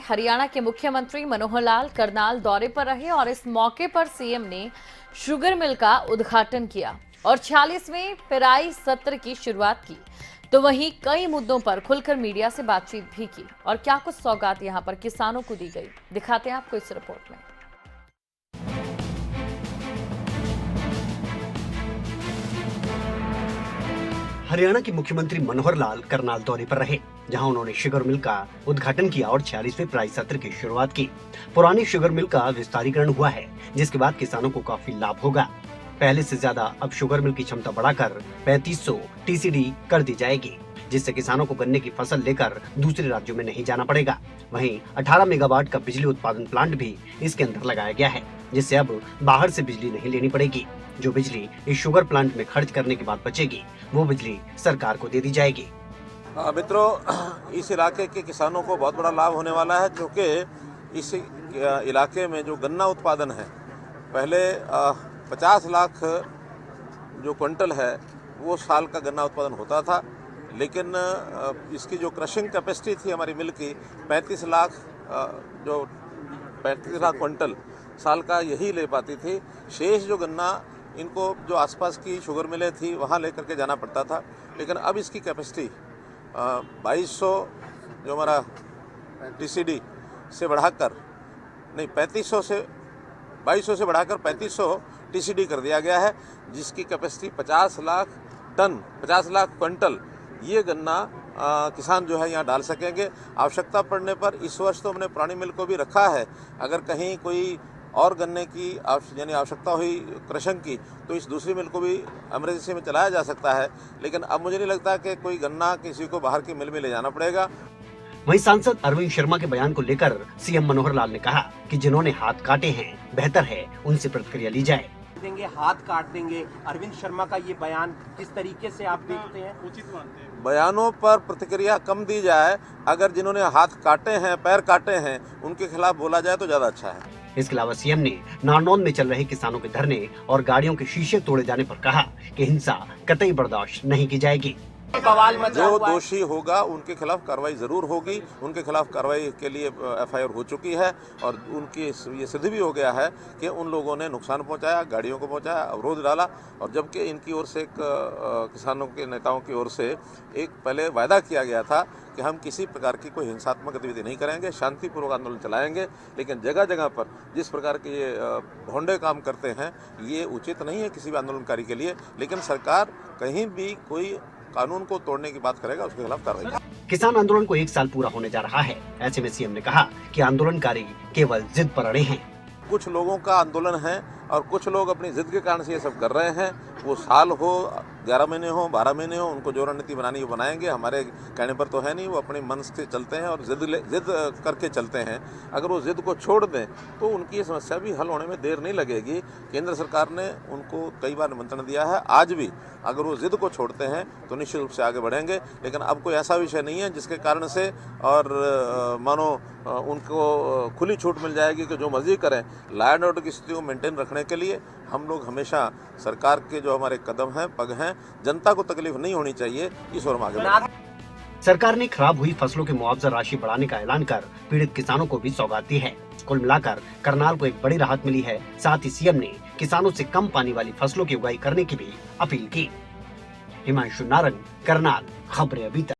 हरियाणा के मुख्यमंत्री मनोहर लाल करनाल दौरे पर रहे और इस मौके पर सीएम ने शुगर मिल का उद्घाटन किया और 46वें पेराई सत्र की शुरुआत की। तो वहीं कई मुद्दों पर खुलकर मीडिया से बातचीत भी की और क्या कुछ सौगात यहां पर किसानों को दी गई, दिखाते हैं आपको इस रिपोर्ट में। हरियाणा के मुख्यमंत्री मनोहर लाल करनाल दौरे पर रहे, जहां उन्होंने शुगर मिल का उद्घाटन किया और 46वें पेराई सत्र की शुरुआत की। पुरानी शुगर मिल का विस्तारीकरण हुआ है, जिसके बाद किसानों को काफी लाभ होगा। पहले से ज्यादा अब शुगर मिल की क्षमता बढ़ाकर 3500 टीसीडी कर दी जाएगी, जिससे किसानों को गन्ने की फसल लेकर दूसरे राज्यों में नहीं जाना पड़ेगा। वहीं 18 मेगावाट का बिजली उत्पादन प्लांट भी इसके अंदर लगाया गया है, जिससे अब बाहर से बिजली नहीं लेनी पड़ेगी। जो बिजली इस शुगर प्लांट में खर्च करने के बाद बचेगी, वो बिजली सरकार को दे दी जाएगी। मित्रों, इस इलाके के किसानों को बहुत बड़ा लाभ होने वाला है, क्योंकि इस इलाके में जो गन्ना उत्पादन है, पहले 50 लाख जो क्विंटल है वो साल का गन्ना उत्पादन होता था, लेकिन इसकी जो क्रशिंग कैपेसिटी थी हमारी मिल की 35 लाख क्विंटल साल का यही ले पाती थी। शेष जो गन्ना इनको जो आसपास की शुगर मिलें थी वहाँ लेकर के जाना पड़ता था, लेकिन अब इसकी कैपेसिटी 2200 जो हमारा टीसीडी से बढ़ाकर 2200 से बढ़ाकर 3500 टीसीडी कर दिया गया है, जिसकी capacity 50 lakh ton 50 lakh quintal ये गन्ना किसान जो है यहाँ डाल सकेंगे। आवश्यकता पड़ने पर इस वर्ष तो हमने पुरानी मिल को भी रखा है, अगर कहीं कोई और गन्ने की यानी आवश्यकता हुई क्रशिंग की तो इस दूसरी मिल को भी इमरजेंसी में चलाया जा सकता है, लेकिन अब मुझे नहीं लगता कि कोई गन्ना किसी को बाहर की मिल में ले जाना पड़ेगा। वहीं सांसद अरविंद शर्मा के बयान को लेकर सीएम मनोहर लाल ने कहा कि जिन्होंने हाथ काटे हैं बेहतर है उनसे प्रतिक्रिया ली जाए। देंगे, हाथ काट देंगे। अरविंद शर्मा का ये बयान किस तरीके से आप देखते हैं? उचित मानते हैं? बयानों पर प्रतिक्रिया कम दी जाए, अगर जिन्होंने हाथ काटे हैं, पैर काटे हैं, उनके खिलाफ बोला जाए तो ज्यादा अच्छा है। इसके अलावा सीएम ने नारनौल में चल रहे किसानों के धरने और गाड़ियों के शीशे तोड़े जाने पर कहा कि हिंसा कतई बर्दाश्त नहीं की जाएगी। जो दोषी होगा उनके खिलाफ कार्रवाई जरूर होगी। उनके खिलाफ कार्रवाई के लिए एफआईआर हो चुकी है और उनकी ये सिद्ध भी हो गया है कि उन लोगों ने नुकसान पहुंचाया, गाड़ियों को पहुंचाया, अवरोध डाला, और जबकि इनकी ओर से किसानों के नेताओं की ओर से एक पहले वायदा किया गया था कि हम किसी प्रकार की कोई हिंसात्मक गतिविधि नहीं करेंगे, शांतिपूर्वक आंदोलन चलाएंगे, लेकिन जगह जगह पर जिस प्रकार के ये भोंडे काम करते हैं ये उचित नहीं है किसी भी आंदोलनकारी के लिए। लेकिन सरकार कहीं भी कोई कानून को तोड़ने की बात करेगा उसके खिलाफ कार्रवाई। किसान आंदोलन को 1 साल पूरा होने जा रहा है, ऐसे में सीएम ने कहा कि आंदोलनकारी केवल जिद पर अड़े हैं। कुछ लोगों का आंदोलन है और कुछ लोग अपनी जिद के कारण से ये सब कर रहे हैं। वो साल हो, 11 महीने हो, 12 महीने हो, उनको जो रणनीति बनानी है बनाएंगे, हमारे कहने पर तो है नहीं। वो अपने मन से चलते हैं और जिद करके चलते हैं। अगर वो जिद को छोड़ दें तो उनकी ये समस्या भी हल होने में देर नहीं लगेगी। केंद्र सरकार ने उनको कई बार निमंत्रण दिया है, आज भी अगर वो जिद को छोड़ते हैं तो निश्चित रूप से आगे बढ़ेंगे। लेकिन अब कोई ऐसा विषय नहीं है जिसके कारण से और मानो उनको खुली छूट मिल जाएगी कि जो मर्जी करें। लॉ एंड ऑर्डर की स्थिति को मेंटेन रखने के लिए हम लोग हमेशा सरकार के जो हमारे कदम हैं, पग हैं, जनता को तकलीफ नहीं होनी चाहिए, इस ओर आगे बढ़ेंगे। सरकार ने खराब हुई फसलों की मुआवजा राशि बढ़ाने का ऐलान कर पीड़ित किसानों को भी सौगात दी है। कुल मिलाकर करनाल को एक बड़ी राहत मिली है। साथ ही सीएम ने किसानों से कम पानी वाली फसलों की उगाई करने की भी अपील की। हिमांशु नारंग, करनाल, खबरें अभी तक।